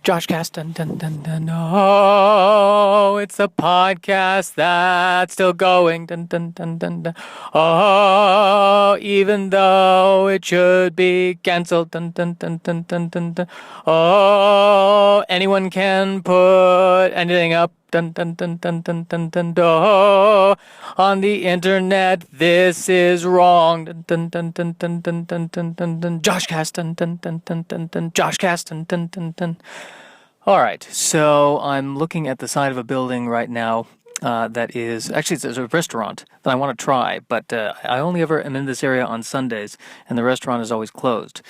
Joshcast, dun, dun, dun, dun. Oh, it's a podcast that's still going. Dun, dun, dun, dun, dun. Oh, even though it should be canceled. Dun, dun, dun, dun, dun, dun, dun. Oh, anyone can put anything up. Dun, dun, dun, dun, dun, dun, dun, dun. Oh, on the internet, this is wrong. Dun, dun, dun, dun, dun, dun, dun, dun, dun, dun. Joshcast, dun, dun, dun, dun, dun, dun. Joshcast, dun, dun, dun, dun. All right, so I'm looking at the side of a building right now that is actually it's a restaurant that I want to try, but I only ever am in this area on Sundays, and the restaurant is always closed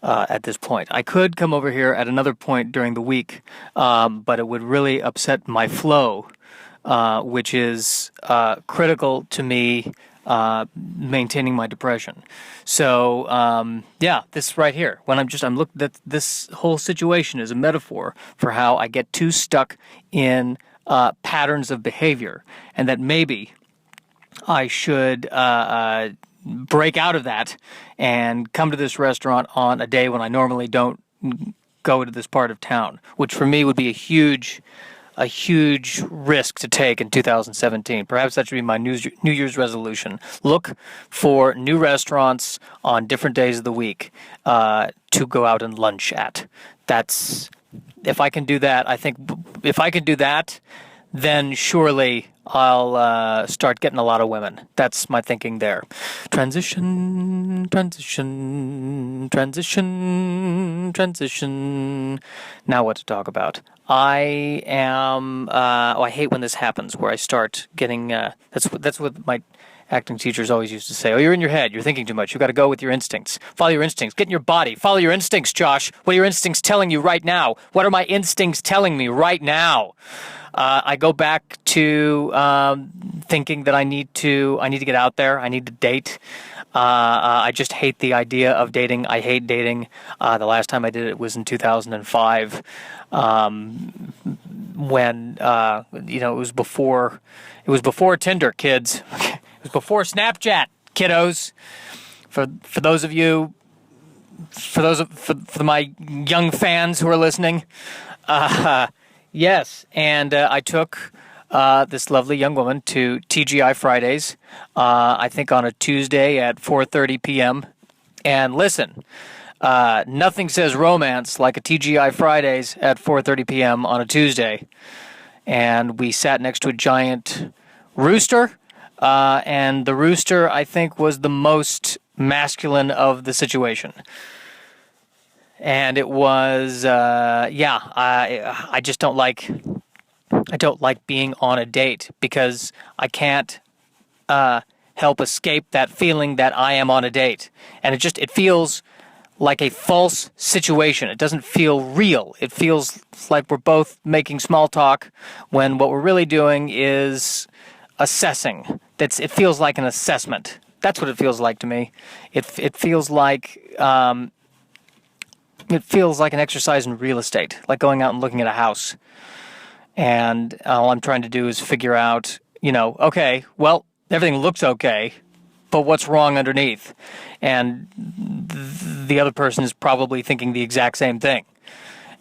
at this point. I could come over here at another point during the week, but it would really upset my flow, which is critical to me maintaining my depression. So yeah, this right here. When I'm looking at this whole situation is a metaphor for how I get too stuck in patterns of behavior, and that maybe I should break out of that and come to this restaurant on a day when I normally don't go to this part of town, which for me would be a huge risk to take in 2017. Perhaps that should be my New Year's resolution. Look for new restaurants on different days of the week to go out and lunch at. If I can do that, I think if I can do that, then surely I'll start getting a lot of women. That's my thinking there. Transition. Now what to talk about? I hate when this happens, where I start getting, that's what my acting teachers always used to say. Oh, you're in your head. You're thinking too much. You've got to go with your instincts. Follow your instincts. Get in your body. Follow your instincts, Josh. What are your instincts telling you right now? What are my instincts telling me right now? I go back to thinking that I need to get out there. I need to date. I just hate the idea of dating. I hate dating. The last time I did it was in 2005, when it was before Tinder, kids. It was before Snapchat, kiddos. For those of you, for my young fans who are listening. Yes, and I took this lovely young woman to TGI Fridays, I think on a Tuesday at 4:30 p.m. And listen, nothing says romance like a TGI Fridays at 4:30 p.m. on a Tuesday. And we sat next to a giant rooster, and the rooster, I think, was the most masculine of the situation. And it was, I just don't like being on a date because I can't help escape that feeling that I am on a date. And it feels like a false situation. It doesn't feel real. It feels like we're both making small talk when what we're really doing is assessing. It feels like an assessment. That's what it feels like to me. It feels like... It feels like an exercise in real estate, like going out and looking at a house. And all I'm trying to do is figure out, okay, well, everything looks okay, but what's wrong underneath? And the other person is probably thinking the exact same thing.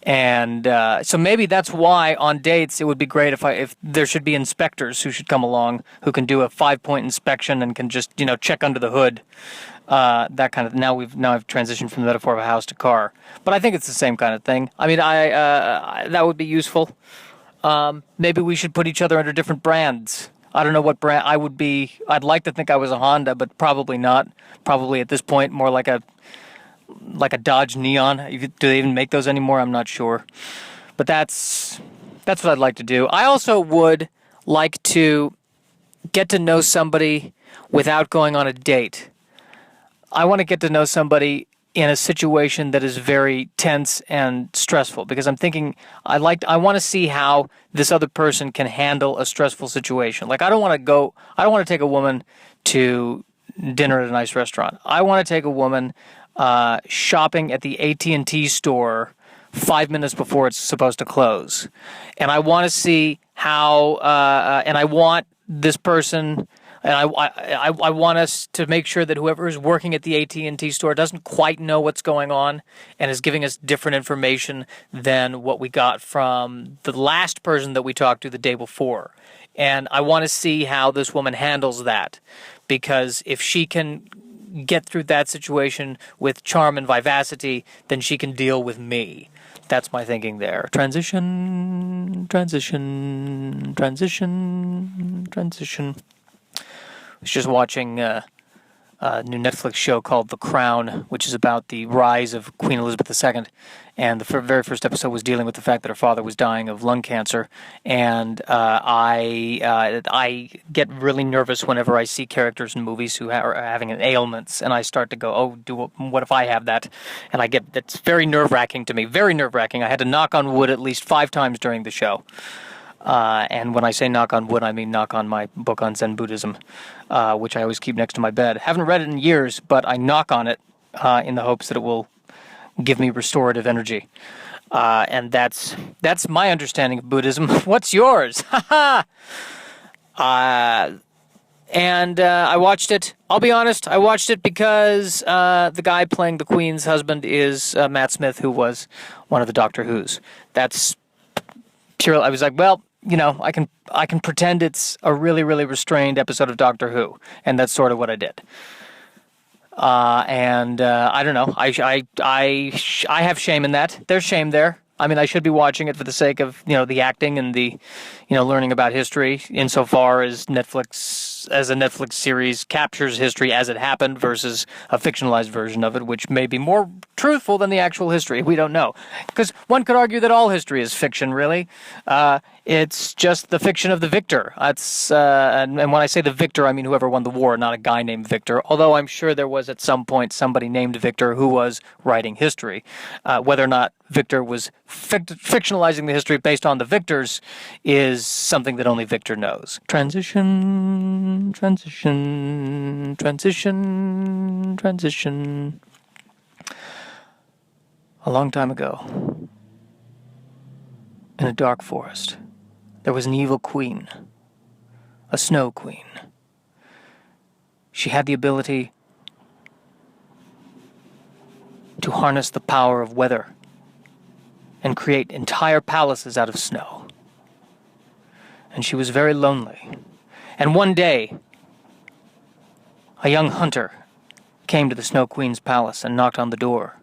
And so maybe that's why on dates it would be great if there should be inspectors who should come along who can do a 5-point inspection and can just check under the hood, that kind of. Now I've transitioned from the metaphor of a house to car, but I think it's the same kind of thing. I mean, I that would be useful. Maybe we should put each other under different brands. I don't know what brand I would be. I'd like to think I was a Honda, but probably not. Probably at this point more like a Dodge Neon. Do they even make those anymore? I'm not sure. But that's what I'd like to do. I also would like to get to know somebody without going on a date. I want to get to know somebody in a situation that is very tense and stressful, because I'm thinking I want to see how this other person can handle a stressful situation. Like I don't want to take a woman to dinner at a nice restaurant. I want to take a woman shopping at the AT&T store 5 minutes before it's supposed to close. And I want to see how, and I want this person, And I want us to make sure that whoever is working at the AT&T store doesn't quite know what's going on and is giving us different information than what we got from the last person that we talked to the day before. And I want to see how this woman handles that, because if she can get through that situation with charm and vivacity, then she can deal with me. That's my thinking there. Transition. I was just watching a new Netflix show called The Crown, which is about the rise of Queen Elizabeth II. And the very first episode was dealing with the fact that her father was dying of lung cancer. And I get really nervous whenever I see characters in movies who are having ailments, and I start to go, oh, what if I have that? And that's very nerve-wracking to me, very nerve-wracking. I had to knock on wood at least 5 times during the show. And when I say knock on wood, I mean knock on my book on Zen Buddhism, which I always keep next to my bed. Haven't read it in years, but I knock on it in the hopes that it will give me restorative energy. And that's my understanding of Buddhism. What's yours? And I watched it. I'll be honest, I watched it because the guy playing the Queen's husband is Matt Smith, who was one of the Doctor Who's. That's pure. I was like, well, I can pretend it's a really, really restrained episode of Doctor Who, and that's sort of what I did. And I don't know. I have shame in that. There's shame there. I mean, I should be watching it for the sake of, the acting and the, learning about history, insofar as a Netflix series captures history as it happened versus a fictionalized version of it, which may be more truthful than the actual history. We don't know. Because one could argue that all history is fiction, really. It's just the fiction of the victor. And when I say the victor, I mean whoever won the war, not a guy named Victor. Although I'm sure there was at some point somebody named Victor who was writing history. Whether or not Victor was fictionalizing the history based on the victors is something that only Victor knows. Transition. A long time ago, in a dark forest, there was an evil queen, a snow queen. She had the ability to harness the power of weather and create entire palaces out of snow. And she was very lonely. And one day, a young hunter came to the Snow Queen's palace and knocked on the door.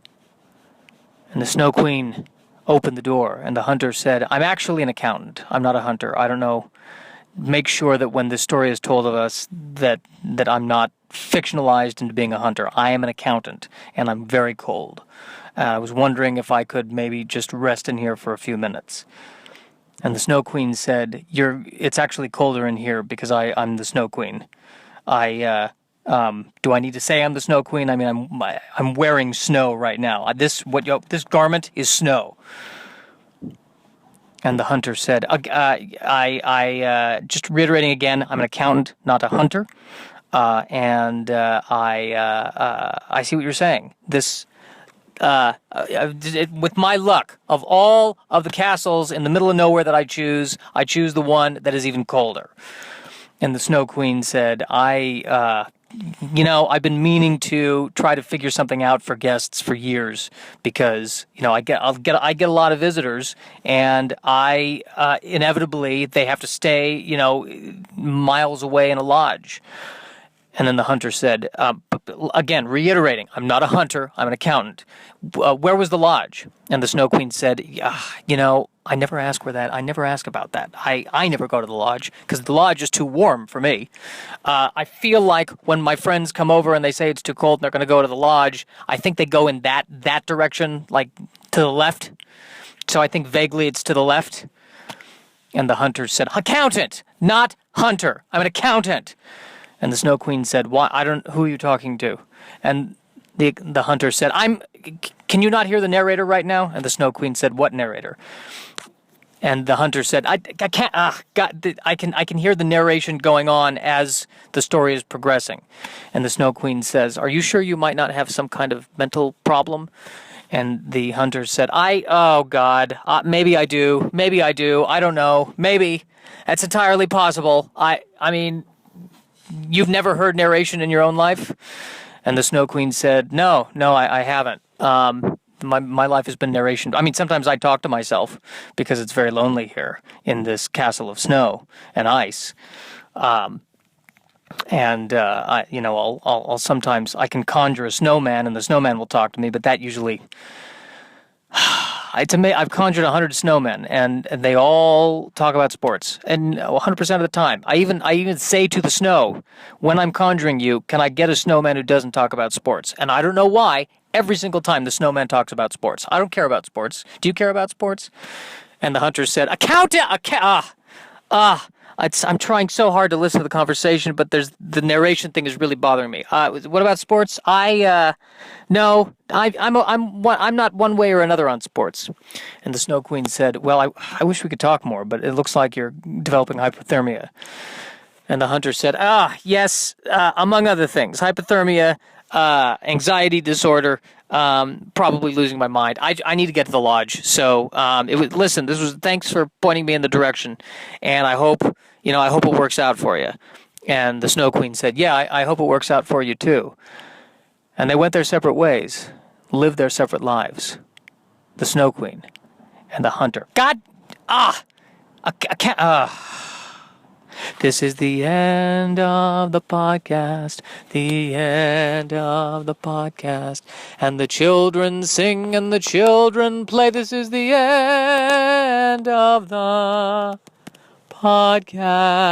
And the Snow Queen opened the door, and the hunter said, I'm actually an accountant. I'm not a hunter. I don't know. Make sure that when this story is told of us that I'm not fictionalized into being a hunter. I am an accountant, and I'm very cold. I was wondering if I could maybe just rest in here for a few minutes. And the Snow Queen said, it's actually colder in here because I'm the Snow Queen. Do I need to say I'm the Snow Queen? I mean, I'm wearing snow right now. This garment is snow. And the hunter said, just reiterating again, I'm an accountant, not a hunter. And I see what you're saying. This, with my luck, of all of the castles in the middle of nowhere that I choose the one that is even colder. And the Snow Queen said, I've been meaning to try to figure something out for guests for years because, I get a lot of visitors, and inevitably they have to stay, miles away in a lodge. And then the hunter said, again, reiterating, I'm not a hunter, I'm an accountant. Where was the lodge? And the Snow Queen said, I never ask about that. I never go to the lodge because the lodge is too warm for me. I feel like when my friends come over and they say it's too cold and they're going to go to the lodge, I think they go in that direction, like to the left. So I think vaguely it's to the left. And the hunter said, accountant, not hunter. I'm an accountant. And the Snow Queen said, who are you talking to? And the hunter said, can you not hear the narrator right now? And the Snow Queen said, what narrator? And the hunter said, I can't, I can hear the narration going on as the story is progressing. And the Snow Queen says, are you sure you might not have some kind of mental problem? And the hunter said, oh God, maybe I do, I don't know, maybe, that's entirely possible. I mean, you've never heard narration in your own life? And the Snow Queen said, no, I haven't. My life has been narration. I mean, sometimes I talk to myself because it's very lonely here in this castle of snow and ice. I'll sometimes I can conjure a snowman and the snowman will talk to me, but that usually it's amazing. I've conjured 100 snowmen and they all talk about sports, and 100% of the time. I even say to the snow, when I'm conjuring you, can I get a snowman who doesn't talk about sports? And I don't know why. Every single time the snowman talks about sports. I don't care about sports. Do you care about sports? And the hunter said, I'm trying so hard to listen to the conversation, but the narration thing is really bothering me. What about sports? No, I'm not one way or another on sports. And the Snow Queen said, well, I wish we could talk more, but it looks like you're developing hypothermia. And the hunter said, yes, among other things, hypothermia, anxiety disorder, probably losing my mind. I need to get to the lodge. So, thanks for pointing me in the direction. And I hope it works out for you. And the Snow Queen said, yeah, I hope it works out for you too. And they went their separate ways, lived their separate lives. The Snow Queen and the hunter. I can't, This is the end of the podcast, the end of the podcast. And the children sing and the children play. This is the end of the podcast.